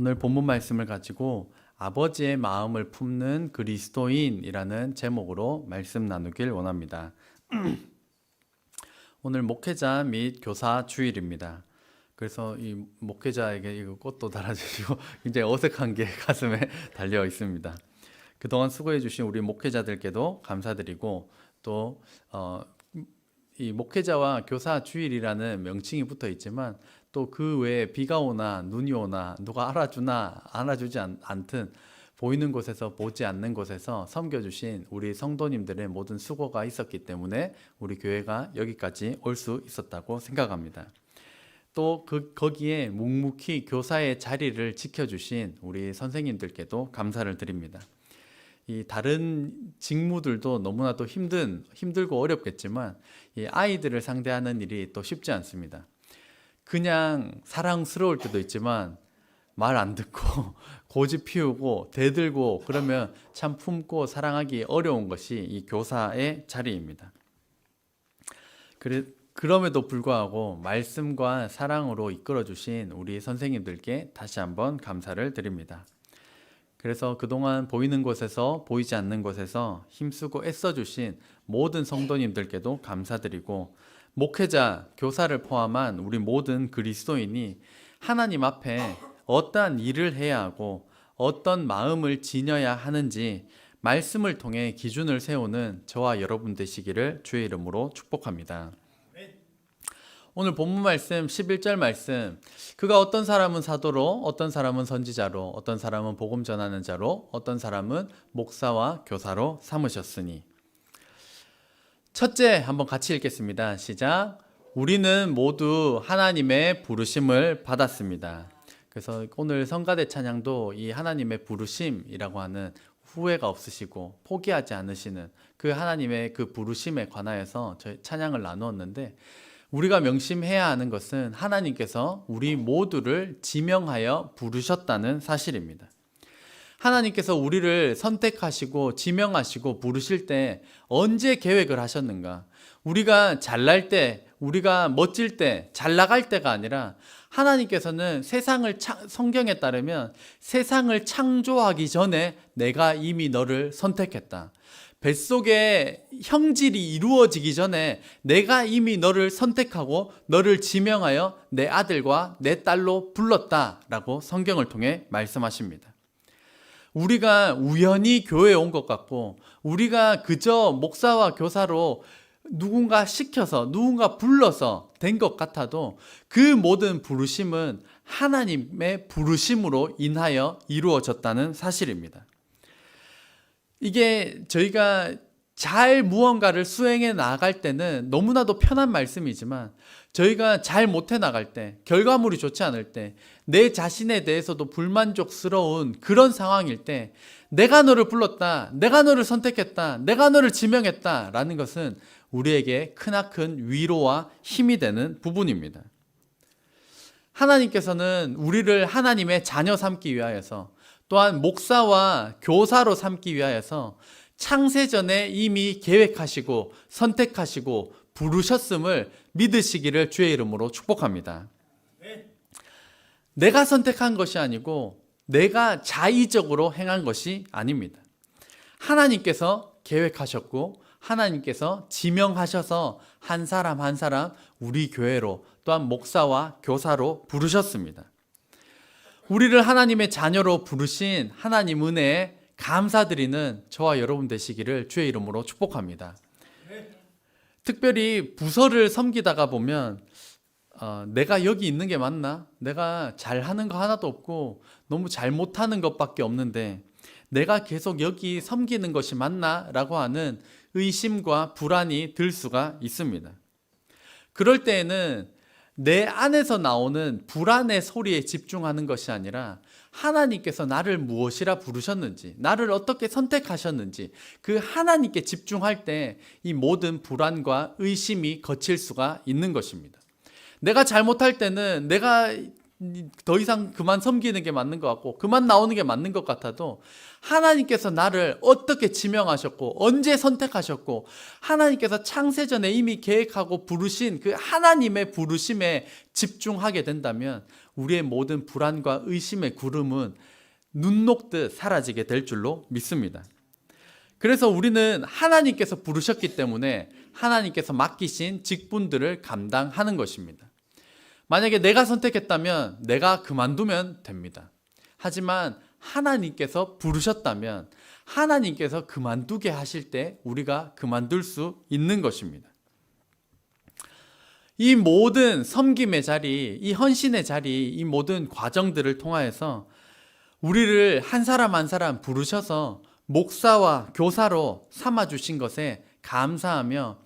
오늘 본문 말씀을 가지고 아버지의 마음을 품는 그리스도인이라는 제목으로 말씀 나누길 원합니다. 오늘 목회자 및 교사 주일입니다. 그래서 이 목회자에게 이거 꽃도 달아주시고 굉장히 어색한 게 가슴에 달려 있습니다. 그동안 수고해 주신 우리 목회자들께도 감사드리고 또 이 목회자와 교사 주일이라는 명칭이 붙어 있지만 또 그 외에 비가 오나 눈이 오나 누가 알아주나 알아주지 않든 보이는 곳에서 보지 않는 곳에서 섬겨주신 우리 성도님들의 모든 수고가 있었기 때문에 우리 교회가 여기까지 올 수 있었다고 생각합니다. 또 거기에 묵묵히 교사의 자리를 지켜주신 우리 선생님들께도 감사를 드립니다. 이 다른 직무들도 너무나도 힘들고 어렵겠지만 이 아이들을 상대하는 일이 또 쉽지 않습니다. 그냥 사랑스러울 때도 있지만 말 안 듣고 고집 피우고 대들고 그러면 참 품고 사랑하기 어려운 것이 이 교사의 자리입니다. 그럼에도 불구하고 말씀과 사랑으로 이끌어 주신 우리 선생님들께 다시 한번 감사를 드립니다. 그래서 그동안 보이는 곳에서 보이지 않는 곳에서 힘쓰고 애써주신 모든 성도님들께도 감사드리고 목회자, 교사를 포함한 우리 모든 그리스도인이 하나님 앞에 어떠한 일을 해야 하고 어떤 마음을 지녀야 하는지 말씀을 통해 기준을 세우는 저와 여러분 되시기를 주의 이름으로 축복합니다. 오늘 본문 말씀 11절 말씀, 그가 어떤 사람은 사도로, 어떤 사람은 선지자로, 어떤 사람은 복음 전하는 자로, 어떤 사람은 목사와 교사로 삼으셨으니. 첫째 한번 같이 읽겠습니다. 시작. 우리는 모두 하나님의 부르심을 받았습니다. 그래서 오늘 성가대 찬양도 이 하나님의 부르심이라고 하는 후회가 없으시고 포기하지 않으시는 그 하나님의 그 부르심에 관하여서 저희 찬양을 나누었는데, 우리가 명심해야 하는 것은 하나님께서 우리 모두를 지명하여 부르셨다는 사실입니다. 하나님께서 우리를 선택하시고 지명하시고 부르실 때 언제 계획을 하셨는가? 우리가 잘날 때, 우리가 멋질 때, 잘 나갈 때가 아니라 하나님께서는 성경에 따르면 세상을 창조하기 전에 내가 이미 너를 선택했다. 뱃속에 형질이 이루어지기 전에 내가 이미 너를 선택하고 너를 지명하여 내 아들과 내 딸로 불렀다라고 성경을 통해 말씀하십니다. 우리가 우연히 교회에 온 것 같고 우리가 그저 목사와 교사로 누군가 시켜서 누군가 불러서 된 것 같아도 그 모든 부르심은 하나님의 부르심으로 인하여 이루어졌다는 사실입니다. 이게 저희가 잘 무언가를 수행해 나갈 때는 너무나도 편한 말씀이지만 저희가 잘 못해 나갈 때, 결과물이 좋지 않을 때, 내 자신에 대해서도 불만족스러운 그런 상황일 때 내가 너를 불렀다, 내가 너를 선택했다, 내가 너를 지명했다 라는 것은 우리에게 크나큰 위로와 힘이 되는 부분입니다. 하나님께서는 우리를 하나님의 자녀 삼기 위하여서 또한 목사와 교사로 삼기 위하여서 창세전에 이미 계획하시고 선택하시고 부르셨음을 믿으시기를 주의 이름으로 축복합니다. 내가 선택한 것이 아니고 내가 자의적으로 행한 것이 아닙니다. 하나님께서 계획하셨고 하나님께서 지명하셔서 한 사람 한 사람 우리 교회로 또한 목사와 교사로 부르셨습니다. 우리를 하나님의 자녀로 부르신 하나님 은혜에 감사드리는 저와 여러분 되시기를 주의 이름으로 축복합니다. 특별히 부서를 섬기다가 보면 내가 여기 있는 게 맞나? 내가 잘하는 거 하나도 없고 너무 잘못하는 것밖에 없는데 내가 계속 여기 섬기는 것이 맞나? 라고 하는 의심과 불안이 들 수가 있습니다. 그럴 때에는 내 안에서 나오는 불안의 소리에 집중하는 것이 아니라 하나님께서 나를 무엇이라 부르셨는지, 나를 어떻게 선택하셨는지 그 하나님께 집중할 때 이 모든 불안과 의심이 거칠 수가 있는 것입니다. 내가 잘못할 때는 내가 더 이상 그만 섬기는 게 맞는 것 같고 그만 나오는 게 맞는 것 같아도 하나님께서 나를 어떻게 지명하셨고 언제 선택하셨고 하나님께서 창세전에 이미 계획하고 부르신 그 하나님의 부르심에 집중하게 된다면 우리의 모든 불안과 의심의 구름은 눈 녹듯 사라지게 될 줄로 믿습니다. 그래서 우리는 하나님께서 부르셨기 때문에 하나님께서 맡기신 직분들을 감당하는 것입니다. 만약에 내가 선택했다면 내가 그만두면 됩니다. 하지만 하나님께서 부르셨다면 하나님께서 그만두게 하실 때 우리가 그만둘 수 있는 것입니다. 이 모든 섬김의 자리, 이 헌신의 자리, 이 모든 과정들을 통하여서 우리를 한 사람 한 사람 부르셔서 목사와 교사로 삼아주신 것에 감사하며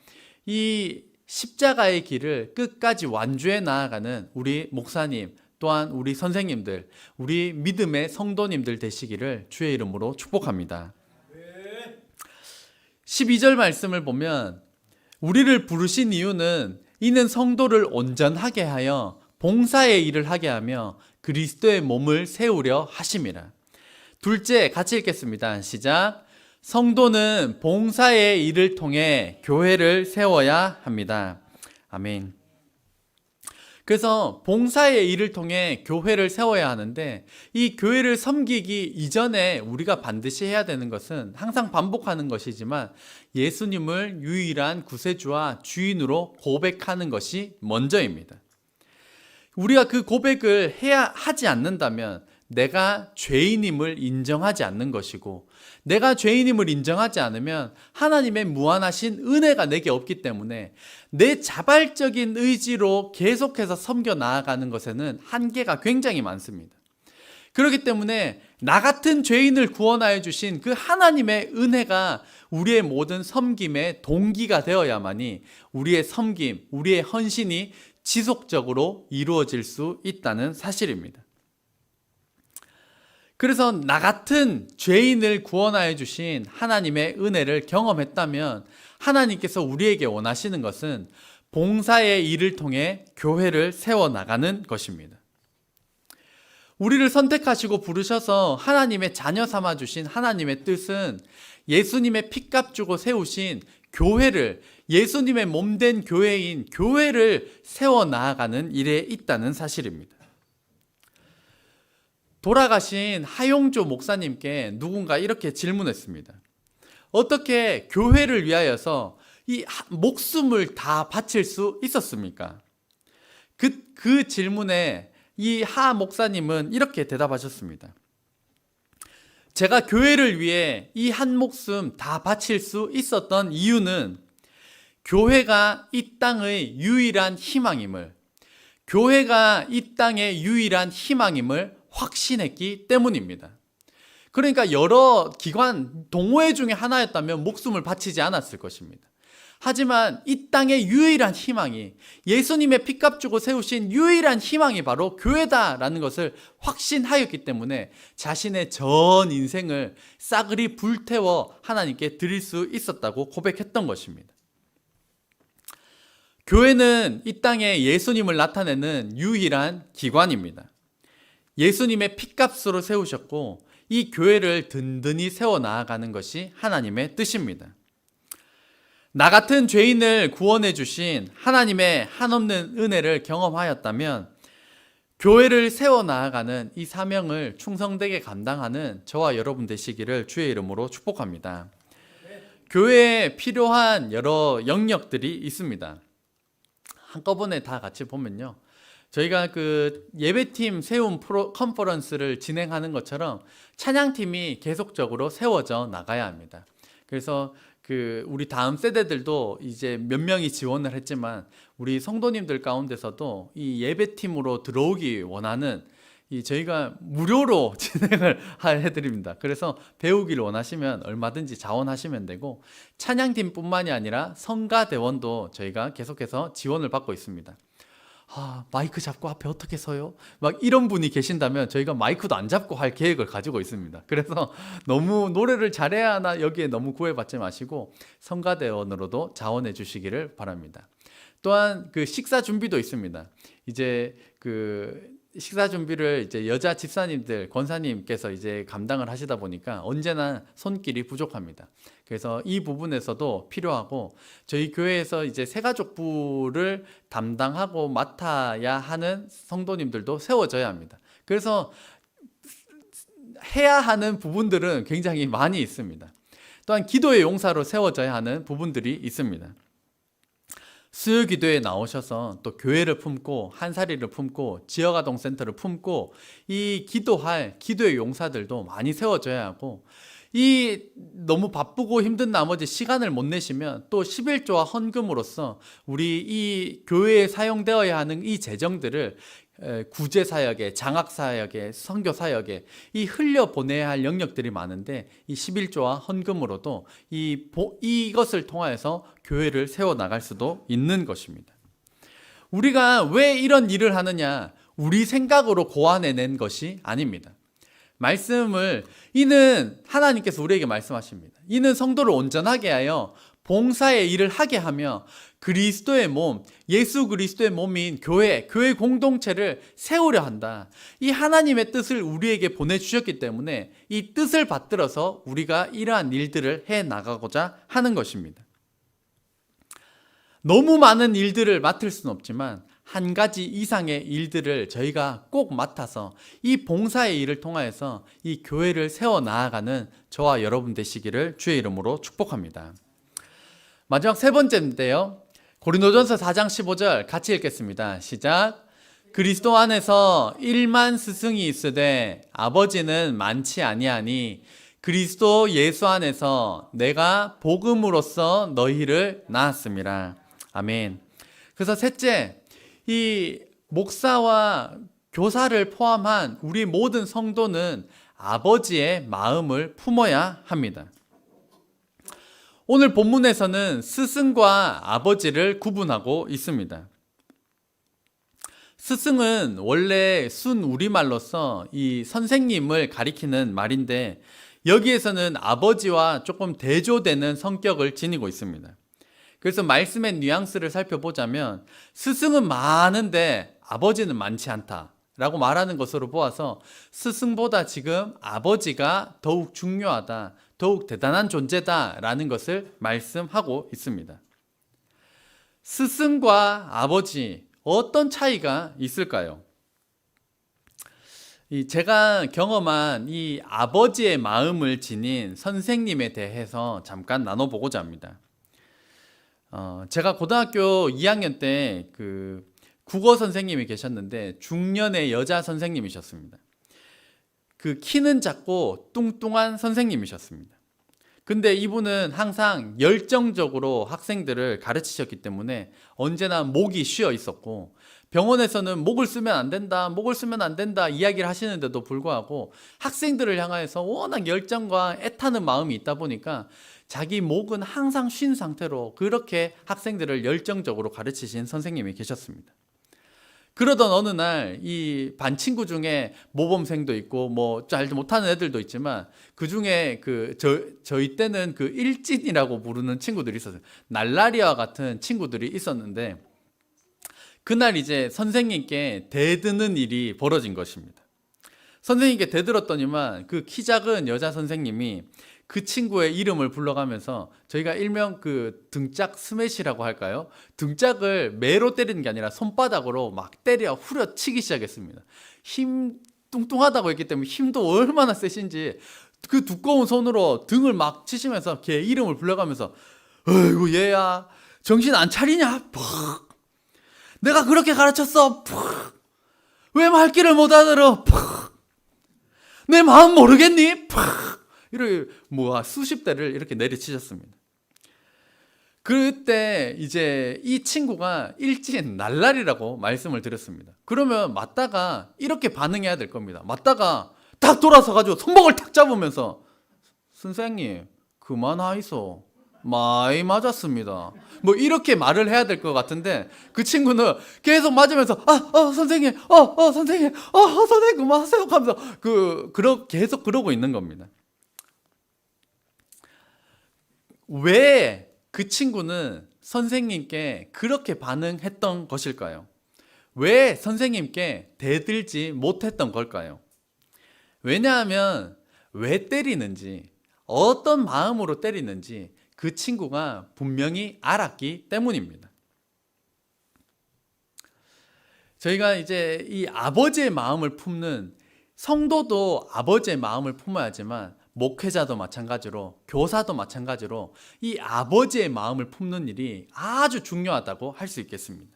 이 십자가의 길을 끝까지 완주해 나아가는 우리 목사님 또한 우리 선생님들, 우리 믿음의 성도님들 되시기를 주의 이름으로 축복합니다. 12절 말씀을 보면 우리를 부르신 이유는 이는 성도를 온전하게 하여 봉사의 일을 하게 하며 그리스도의 몸을 세우려 하심이라. 둘째, 같이 읽겠습니다. 시작. 성도는 봉사의 일을 통해 교회를 세워야 합니다. 아멘. 그래서 봉사의 일을 통해 교회를 세워야 하는데 이 교회를 섬기기 이전에 우리가 반드시 해야 되는 것은 항상 반복하는 것이지만 예수님을 유일한 구세주와 주인으로 고백하는 것이 먼저입니다. 우리가 그 고백을 하지 않는다면 내가 죄인임을 인정하지 않는 것이고 내가 죄인임을 인정하지 않으면 하나님의 무한하신 은혜가 내게 없기 때문에 내 자발적인 의지로 계속해서 섬겨 나아가는 것에는 한계가 굉장히 많습니다. 그렇기 때문에 나 같은 죄인을 구원하여 주신 그 하나님의 은혜가 우리의 모든 섬김의 동기가 되어야만이 우리의 섬김, 우리의 헌신이 지속적으로 이루어질 수 있다는 사실입니다. 그래서 나 같은 죄인을 구원하여 주신 하나님의 은혜를 경험했다면 하나님께서 우리에게 원하시는 것은 봉사의 일을 통해 교회를 세워나가는 것입니다. 우리를 선택하시고 부르셔서 하나님의 자녀 삼아 주신 하나님의 뜻은 예수님의 피값 주고 세우신 교회를, 예수님의 몸된 교회인 교회를 세워나가는 일에 있다는 사실입니다. 돌아가신 하용조 목사님께 누군가 이렇게 질문했습니다. 어떻게 교회를 위하여서 이 목숨을 다 바칠 수 있었습니까? 그 질문에 이 하 목사님은 이렇게 대답하셨습니다. 제가 교회를 위해 이 한 목숨 다 바칠 수 있었던 이유는 교회가 이 땅의 유일한 희망임을, 교회가 이 땅의 유일한 희망임을 확신했기 때문입니다. 그러니까 여러 기관, 동호회 중에 하나였다면 목숨을 바치지 않았을 것입니다. 하지만 이 땅의 유일한 희망이, 예수님의 피값 주고 세우신 유일한 희망이 바로 교회다라는 것을 확신하였기 때문에 자신의 전 인생을 싸그리 불태워 하나님께 드릴 수 있었다고 고백했던 것입니다. 교회는 이 땅에 예수님을 나타내는 유일한 기관입니다. 예수님의 피값으로 세우셨고 이 교회를 든든히 세워나가는 것이 하나님의 뜻입니다. 나 같은 죄인을 구원해 주신 하나님의 한없는 은혜를 경험하였다면 교회를 세워나가는 이 사명을 충성되게 감당하는 저와 여러분 되시기를 주의 이름으로 축복합니다. 교회에 필요한 여러 영역들이 있습니다. 한꺼번에 다 같이 보면요. 저희가 그 예배팀 세움 컨퍼런스를 진행하는 것처럼 찬양팀이 계속적으로 세워져 나가야 합니다. 그래서 우리 다음 세대들도 이제 몇 명이 지원을 했지만 우리 성도님들 가운데서도 이 예배팀으로 들어오기 원하는 저희가 무료로 진행을 해드립니다. 그래서 배우기를 원하시면 얼마든지 자원하시면 되고 찬양팀뿐만이 아니라 성가대원도 저희가 계속해서 지원을 받고 있습니다. 마이크 잡고 앞에 어떻게 서요? 막 이런 분이 계신다면 저희가 마이크도 안 잡고 할 계획을 가지고 있습니다. 그래서 너무 노래를 잘해야 하나 여기에 너무 구애받지 마시고 성가대원으로도 자원해 주시기를 바랍니다. 또한 그 식사 준비도 있습니다. 이제 식사 준비를 이제 여자 집사님들, 권사님께서 이제 감당을 하시다 보니까 언제나 손길이 부족합니다. 그래서 이 부분에서도 필요하고, 저희 교회에서 이제 새가족부를 담당하고 맡아야 하는 성도님들도 세워져야 합니다. 그래서 해야 하는 부분들은 굉장히 많이 있습니다. 또한 기도의 용사로 세워져야 하는 부분들이 있습니다. 수요 기도에 나오셔서 또 교회를 품고 한사리를 품고 지역아동센터를 품고 이 기도할 기도의 용사들도 많이 세워져야 하고, 이 너무 바쁘고 힘든 나머지 시간을 못 내시면 또 11조와 헌금으로써 우리 이 교회에 사용되어야 하는 이 재정들을 구제사역에, 장학사역에, 선교사역에 이 흘려보내야 할 영역들이 많은데, 이 11조와 헌금으로도 이것을 통하여서 교회를 세워나갈 수도 있는 것입니다. 우리가 왜 이런 일을 하느냐, 우리 생각으로 고안해낸 것이 아닙니다. 말씀을, 이는 하나님께서 우리에게 말씀하십니다. 이는 성도를 온전하게 하여 봉사의 일을 하게 하며 그리스도의 몸, 예수 그리스도의 몸인 교회 공동체를 세우려 한다. 이 하나님의 뜻을 우리에게 보내주셨기 때문에 이 뜻을 받들어서 우리가 이러한 일들을 해 나가고자 하는 것입니다. 너무 많은 일들을 맡을 수는 없지만 한 가지 이상의 일들을 저희가 꼭 맡아서 이 봉사의 일을 통하여서 이 교회를 세워 나아가는 저와 여러분 되시기를 주의 이름으로 축복합니다. 마지막 세 번째인데요, 고린도전서 4장 15절 같이 읽겠습니다. 시작. 그리스도 안에서 1만 스승이 있으되 아버지는 많지 아니하니 그리스도 예수 안에서 내가 복음으로써 너희를 낳았음이라. 아멘. 그래서 셋째, 이 목사와 교사를 포함한 우리 모든 성도는 아버지의 마음을 품어야 합니다. 오늘 본문에서는 스승과 아버지를 구분하고 있습니다. 스승은 원래 순 우리말로서 이 선생님을 가리키는 말인데, 여기에서는 아버지와 조금 대조되는 성격을 지니고 있습니다. 그래서 말씀의 뉘앙스를 살펴보자면 스승은 많은데 아버지는 많지 않다라고 말하는 것으로 보아서 스승보다 지금 아버지가 더욱 중요하다, 더욱 대단한 존재다라는 것을 말씀하고 있습니다. 스승과 아버지, 어떤 차이가 있을까요? 제가 경험한 이 아버지의 마음을 지닌 선생님에 대해서 잠깐 나눠보고자 합니다. 제가 고등학교 2학년 때 그 국어 선생님이 계셨는데 중년의 여자 선생님이셨습니다. 그 키는 작고 뚱뚱한 선생님이셨습니다. 근데 이분은 항상 열정적으로 학생들을 가르치셨기 때문에 언제나 목이 쉬어 있었고, 병원에서는 목을 쓰면 안 된다, 목을 쓰면 안 된다 이야기를 하시는데도 불구하고 학생들을 향해서 워낙 열정과 애타는 마음이 있다 보니까 자기 목은 항상 쉰 상태로 그렇게 학생들을 열정적으로 가르치신 선생님이 계셨습니다. 그러던 어느 날 이 반 친구 중에 모범생도 있고 뭐 잘 못하는 애들도 있지만, 그 중에 저희 때는 그 일진이라고 부르는 친구들이 있었어요. 날라리와 같은 친구들이 있었는데, 그날 이제 선생님께 대드는 일이 벌어진 것입니다. 선생님께 대들었더니만 그 키 작은 여자 선생님이 그 친구의 이름을 불러가면서, 저희가 일명 그 등짝 스매시라고 할까요? 등짝을 매로 때리는 게 아니라 손바닥으로 막 때려 후려치기 시작했습니다. 뚱뚱하다고 했기 때문에 힘도 얼마나 세신지 그 두꺼운 손으로 등을 막 치시면서 걔 이름을 불러가면서, 어이구 얘야 정신 안 차리냐? 푹. 내가 그렇게 가르쳤어. 푹. 왜 말귀를 못 알아들어? 푹. 내 마음 모르겠니? 푹. 이렇게 수십 대를 이렇게 내리치셨습니다. 그때 이제 이 친구가 일진 날라리라고 말씀을 드렸습니다. 그러면 맞다가 이렇게 반응해야 될 겁니다. 맞다가 딱 돌아서 가지고 손목을 탁 잡으면서, 선생님 그만하이소, 많이 맞았습니다, 뭐 이렇게 말을 해야 될 것 같은데, 그 친구는 계속 맞으면서 선생님 선생님 선생님 그만하세요 하면서 계속 그러고 있는 겁니다. 왜 그 친구는 선생님께 그렇게 반응했던 것일까요? 왜 선생님께 대들지 못했던 걸까요? 왜냐하면 왜 때리는지, 어떤 마음으로 때리는지 그 친구가 분명히 알았기 때문입니다. 저희가 이제 이 아버지의 마음을 품는, 성도도 아버지의 마음을 품어야지만 목회자도 마찬가지로, 교사도 마찬가지로 이 아버지의 마음을 품는 일이 아주 중요하다고 할 수 있겠습니다.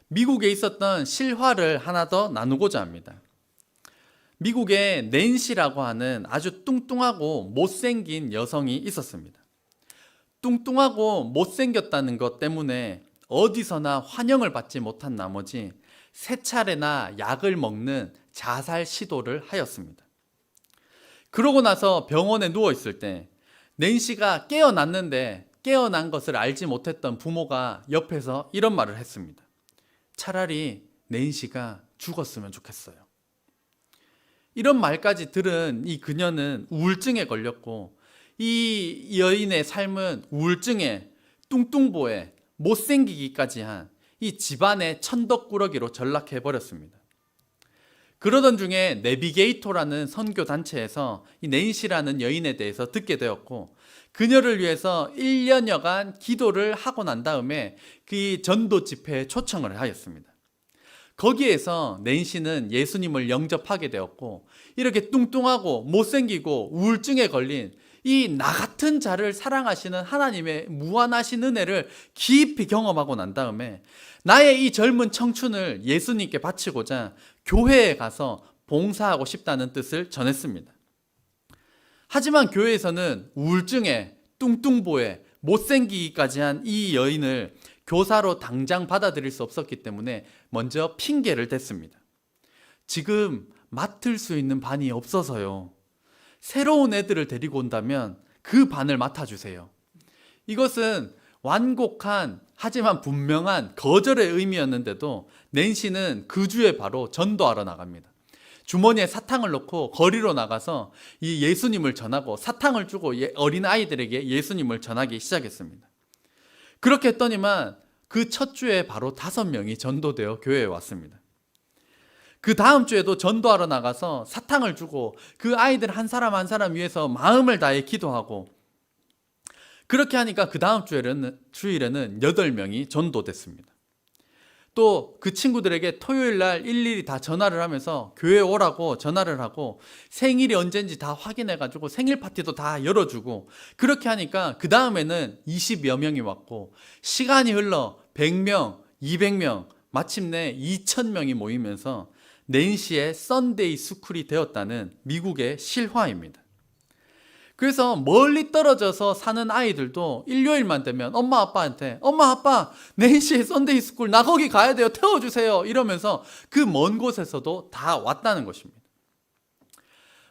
미국에 있었던 실화를 하나 더 나누고자 합니다. 미국에 낸시라고 하는 아주 뚱뚱하고 못생긴 여성이 있었습니다. 뚱뚱하고 못생겼다는 것 때문에 어디서나 환영을 받지 못한 나머지 3차례나 약을 먹는 자살 시도를 하였습니다. 그러고 나서 병원에 누워 있을 때 낸시가 깨어났는데 깨어난 것을 알지 못했던 부모가 옆에서 이런 말을 했습니다. 차라리 낸시가 죽었으면 좋겠어요. 이런 말까지 들은 이 그녀는 우울증에 걸렸고, 이 여인의 삶은 우울증에, 뚱뚱보에, 못생기기까지 한 이 집안의 천덕꾸러기로 전락해 버렸습니다. 그러던 중에 내비게이토라는 선교 단체에서 이 낸시라는 여인에 대해서 듣게 되었고, 그녀를 위해서 1년여간 기도를 하고 난 다음에 그 전도 집회에 초청을 하였습니다. 거기에서 낸시는 예수님을 영접하게 되었고, 이렇게 뚱뚱하고 못생기고 우울증에 걸린 이 나 같은 자를 사랑하시는 하나님의 무한하신 은혜를 깊이 경험하고 난 다음에 나의 이 젊은 청춘을 예수님께 바치고자 교회에 가서 봉사하고 싶다는 뜻을 전했습니다. 하지만 교회에서는 우울증에, 뚱뚱보에, 못생기기까지 한 이 여인을 교사로 당장 받아들일 수 없었기 때문에 먼저 핑계를 댔습니다. 지금 맡을 수 있는 반이 없어서요. 새로운 애들을 데리고 온다면 그 반을 맡아주세요. 이것은 완곡한 하지만 분명한 거절의 의미였는데도 낸시는 그 주에 바로 전도하러 나갑니다. 주머니에 사탕을 넣고 거리로 나가서 이 예수님을 전하고 사탕을 주고 어린 아이들에게 예수님을 전하기 시작했습니다. 그렇게 했더니만 그 첫 주에 바로 5명이 전도되어 교회에 왔습니다. 그 다음 주에도 전도하러 나가서 사탕을 주고 그 아이들 한 사람 한 사람 위해서 마음을 다해 기도하고, 그렇게 하니까 그 다음 주일에는 8명이 전도됐습니다. 또 그 친구들에게 토요일 날 일일이 다 전화를 하면서 교회 오라고 전화를 하고 생일이 언제인지 다 확인해가지고 생일 파티도 다 열어주고, 그렇게 하니까 그 다음에는 20여 명이 왔고, 시간이 흘러 100명, 200명, 마침내 2000명이 모이면서 낸시의 썬데이 스쿨이 되었다는 미국의 실화입니다. 그래서 멀리 떨어져서 사는 아이들도 일요일만 되면 엄마 아빠한테 엄마 아빠 낸시의 썬데이 스쿨 나 거기 가야 돼요, 태워주세요 이러면서 그 먼 곳에서도 다 왔다는 것입니다.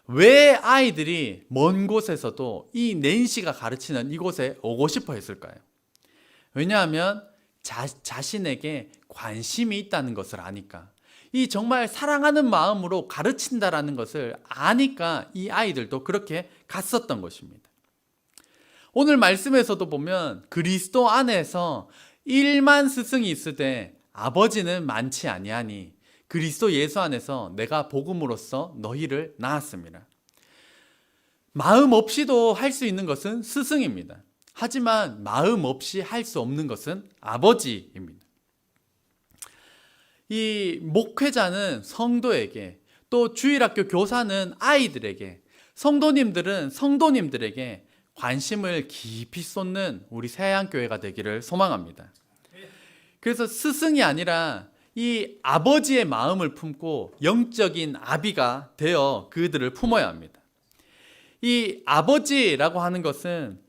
왜 아이들이 먼 곳에서도 이 낸시가 가르치는 이곳에 오고 싶어 했을까요? 왜냐하면 자신에게 관심이 있다는 것을 아니까, 이 정말 사랑하는 마음으로 가르친다라는 것을 아니까 이 아이들도 그렇게 갔었던 것입니다. 오늘 말씀에서도 보면 그리스도 안에서 1만 스승이 있으되 아버지는 많지 아니하니 그리스도 예수 안에서 내가 복음으로써 너희를 낳았습니다. 마음 없이도 할 수 있는 것은 스승입니다. 하지만 마음 없이 할 수 없는 것은 아버지입니다. 이 목회자는 성도에게, 또 주일학교 교사는 아이들에게, 성도님들은 성도님들에게 관심을 깊이 쏟는 우리 새하얀교회가 되기를 소망합니다. 그래서 스승이 아니라 이 아버지의 마음을 품고 영적인 아비가 되어 그들을 품어야 합니다. 이 아버지라고 하는 것은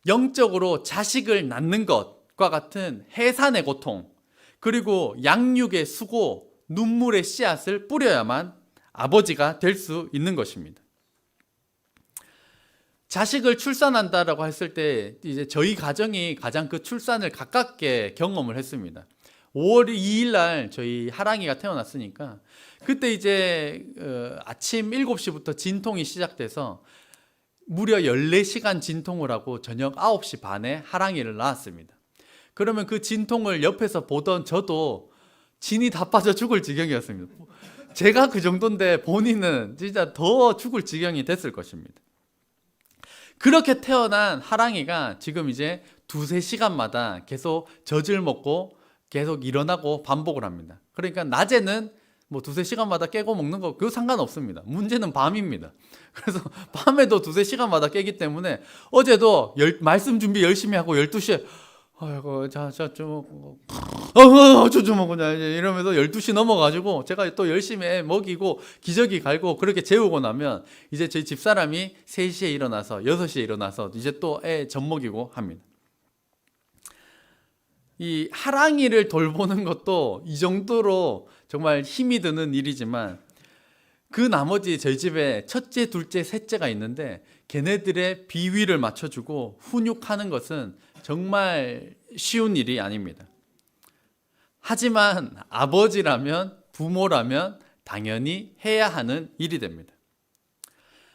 영적으로 자식을 낳는 것과 같은 해산의 고통, 그리고 양육의 수고, 눈물의 씨앗을 뿌려야만 아버지가 될 수 있는 것입니다. 자식을 출산한다라고 했을 때 이제 저희 가정이 가장 그 출산을 가깝게 경험을 했습니다. 5월 2일 날 저희 하랑이가 태어났으니까 그때 이제 아침 7시부터 진통이 시작돼서 무려 14시간 진통을 하고 저녁 9시 반에 하랑이를 낳았습니다. 그러면 그 진통을 옆에서 보던 저도 진이 다 빠져 죽을 지경이었습니다. 제가 그 정도인데 본인은 진짜 더 죽을 지경이 됐을 것입니다. 그렇게 태어난 하랑이가 지금 이제 두세 시간마다 계속 젖을 먹고 계속 일어나고 반복을 합니다. 그러니까 낮에는 뭐 두세 시간마다 깨고 먹는 거 그거 상관없습니다. 문제는 밤입니다. 그래서 밤에도 두세 시간마다 깨기 때문에 어제도 말씀 준비 열심히 하고 12시에 아이고 좀 그냥 이러면서 12시 넘어가지고 제가 또 열심히 먹이고 기저귀 갈고 그렇게 재우고 나면 이제 저희 집사람이 3시에 일어나서 6시에 일어나서 이제 또 애 젖 먹이고 합니다. 이 하랑이를 돌보는 것도 이 정도로 정말 힘이 드는 일이지만 그 나머지 저희 집에 첫째, 둘째, 셋째가 있는데 걔네들의 비위를 맞춰주고 훈육하는 것은 정말 쉬운 일이 아닙니다. 하지만 아버지라면, 부모라면 당연히 해야 하는 일이 됩니다.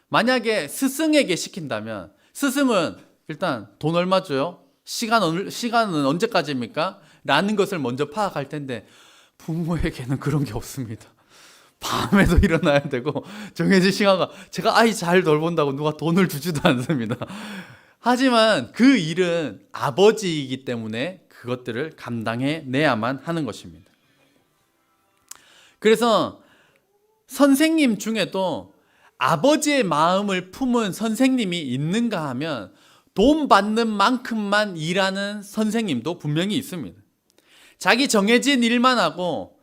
만약에 스승에게 시킨다면 스승은 일단 돈 얼마 줘요? 시간은 언제까지입니까? 라는 것을 먼저 파악할 텐데 부모에게는 그런 게 없습니다. 밤에도 일어나야 되고 정해진 시간과 제가 아이 잘 돌본다고 누가 돈을 주지도 않습니다. 하지만 그 일은 아버지이기 때문에 그것들을 감당해 내야만 하는 것입니다. 그래서 선생님 중에도 아버지의 마음을 품은 선생님이 있는가 하면 돈 받는 만큼만 일하는 선생님도 분명히 있습니다. 자기 정해진 일만 하고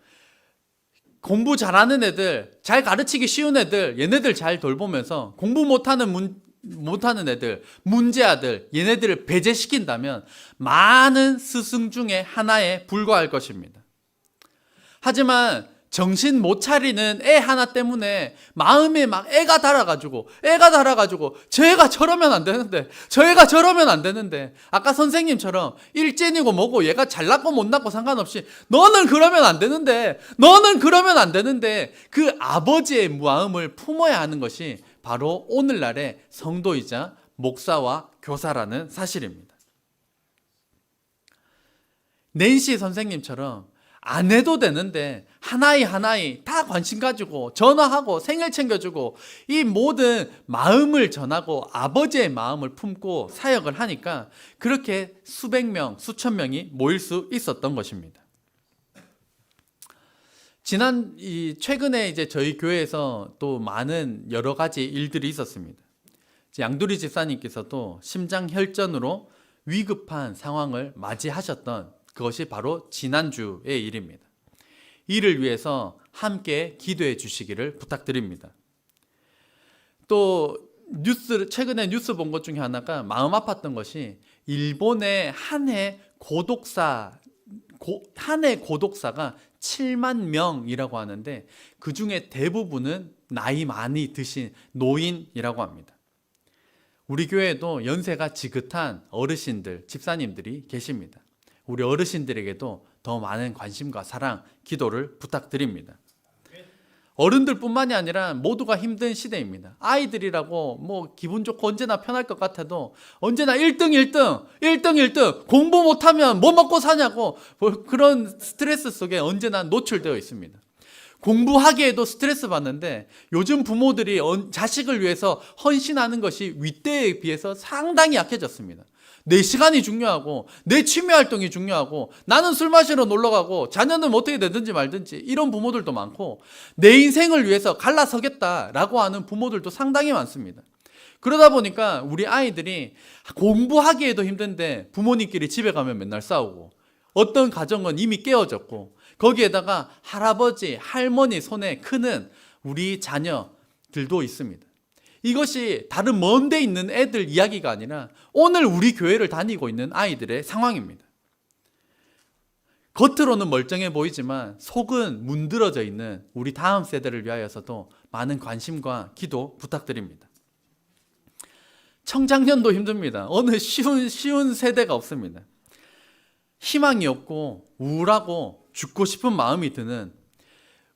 공부 잘하는 애들, 잘 가르치기 쉬운 애들, 얘네들 잘 돌보면서 공부 못하는 애들, 문제아들, 얘네들을 배제시킨다면 많은 스승 중에 하나에 불과할 것입니다. 하지만 정신 못 차리는 애 하나 때문에 마음에 막 애가 달아가지고 저 애가 저러면 안 되는데 저 애가 저러면 안 되는데 아까 선생님처럼 일진이고 뭐고 얘가 잘났고 못났고 상관없이 너는 그러면 안 되는데 그 아버지의 마음을 품어야 하는 것이 바로 오늘날의 성도이자 목사와 교사라는 사실입니다. 낸시 선생님처럼 안 해도 되는데 하나이 다 관심 가지고 전화하고 생일 챙겨주고 이 모든 마음을 전하고 아버지의 마음을 품고 사역을 하니까 그렇게 수백 명, 수천 명이 모일 수 있었던 것입니다. 최근에 이제 저희 교회에서 또 많은 여러 가지 일들이 있었습니다. 양두리 집사님께서도 심장혈전으로 위급한 상황을 맞이하셨던 그것이 바로 지난주의 일입니다. 이를 위해서 함께 기도해 주시기를 부탁드립니다. 또 최근에 뉴스 본 것 중에 하나가 마음 아팠던 것이 일본의 한 해 고독사가 7만 명이라고 하는데 그 중에 대부분은 나이 많이 드신 노인이라고 합니다. 우리 교회에도 연세가 지긋한 어르신들, 집사님들이 계십니다. 우리 어르신들에게도 더 많은 관심과 사랑, 기도를 부탁드립니다. 어른들뿐만이 아니라 모두가 힘든 시대입니다. 아이들이라고 뭐 기분 좋고 언제나 편할 것 같아도 언제나 1등 공부 못하면 뭐 먹고 사냐고 그런 스트레스 속에 언제나 노출되어 있습니다. 공부하기에도 스트레스 받는데 요즘 부모들이 자식을 위해서 헌신하는 것이 윗대에 비해서 상당히 약해졌습니다. 내 시간이 중요하고 내 취미 활동이 중요하고 나는 술 마시러 놀러 가고 자녀는 어떻게 되든지 말든지 이런 부모들도 많고 내 인생을 위해서 갈라서겠다라고 하는 부모들도 상당히 많습니다. 그러다 보니까 우리 아이들이 공부하기에도 힘든데 부모님끼리 집에 가면 맨날 싸우고 어떤 가정은 이미 깨어졌고 거기에다가 할아버지, 할머니 손에 크는 우리 자녀들도 있습니다. 이것이 다른 먼 데 있는 애들 이야기가 아니라 오늘 우리 교회를 다니고 있는 아이들의 상황입니다. 겉으로는 멀쩡해 보이지만 속은 문드러져 있는 우리 다음 세대를 위하여서도 많은 관심과 기도 부탁드립니다. 청장년도 힘듭니다. 어느 쉬운 세대가 없습니다. 희망이 없고 우울하고 죽고 싶은 마음이 드는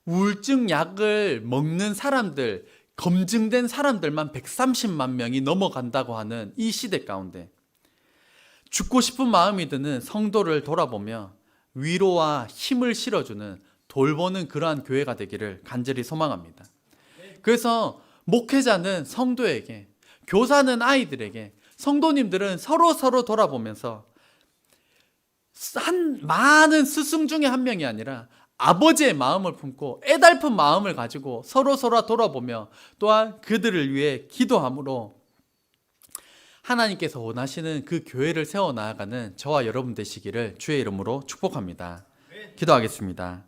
우울증 약을 먹는 사람들, 검증된 사람들만 130만 명이 넘어간다고 하는 이 시대 가운데 죽고 싶은 마음이 드는 성도를 돌아보며 위로와 힘을 실어주는 돌보는 그러한 교회가 되기를 간절히 소망합니다. 그래서 목회자는 성도에게, 교사는 아이들에게, 성도님들은 서로 돌아보면서 많은 스승 중에 한 명이 아니라 아버지의 마음을 품고 애달픈 마음을 가지고 서로 돌아보며 또한 그들을 위해 기도함으로 하나님께서 원하시는 그 교회를 세워나가는 저와 여러분 되시기를 주의 이름으로 축복합니다. 기도하겠습니다.